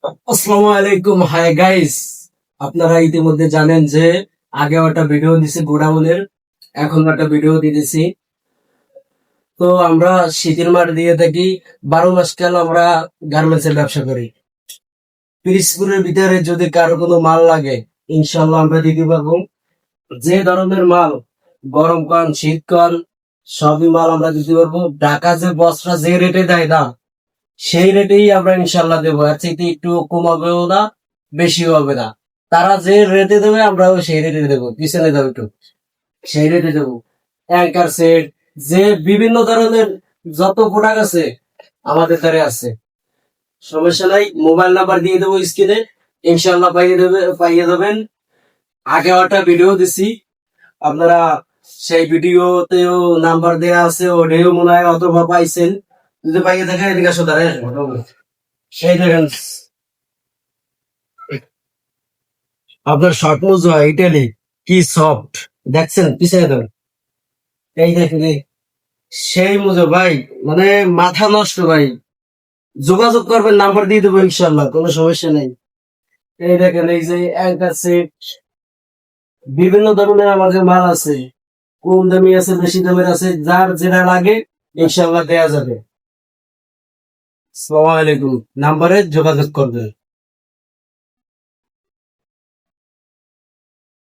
আসসালামু আলাইকুম, hi guys. আপনারা ইতিমধ্যে জানেন যে আগেও একটা ভিডিও দিছি গোডাউনের, এখন একটা ভিডিও দিতেছি। তো আমরা শীতের মাঠ দিয়ে থাকি, 12 মাস কাল আমরা গার্মেন্টস এর ব্যবসা করি। পিরিজপুরের ভিতরে যদি কারো কোনো মাল লাগে, ইনশাল্লাহ আমরা দিতে পারবো। যে ধরনের মাল, গরম কান শীত কান সবই মাল আমরা দিতে পারবো। ঢাকা যে বস্ত্রা যে রেটে দেয় না, সেই রেটেই আমরা ইনশাল্লাহ দেবো। এর চাইতে একটু কমাবেও না, বেশিও হবে না। তারা যে রেটে দেবে আমরাও সেই রেটে দেবো। পিছনে দাও একটু, সেই রেটে দেবো। অ্যাঙ্কার সেট, যে বিভিন্ন ধরনের যত প্রোডাক্ট আছে আমাদের দ্বারা আছে। সমস্যা নাই, মোবাইল নাম্বার দিয়ে দেবো স্ক্রিনে, ইনশাল্লাহ পাইয়ে দেবেন। আগে একটা ভিডিও দিছি, আপনারা সেই ভিডিওতেও নাম্বার দেওয়া আছে, ওটাও মনে হয় অথবা পাইছেন। যদি পাইয়ে থাকেন এদিকে আসো, দাঁড়ায় সেই দেখেন আপনার শর্ট মোজা ইটালি, কি সফট দেখছেন, পিছিয়ে দেন। এই দেখেন সেই মোজা ভাই, মানে মাথা নষ্ট ভাই। যোগাযোগ করবেন, নাম্বার দিয়ে দেবো ইনশাল্লাহ, কোনো সমস্যা নেই। এই দেখেন, এই যে অ্যাঙ্কার সেট, বিভিন্ন ধরনের আমাদের মাল আছে। কম দামি আছে, বেশি দামের আছে, যার যেটা লাগে ইনশাল্লাহ দেয়া যাবে। আসসালামু আলাইকুম, নাম্বারে যোগাযোগ করবেন।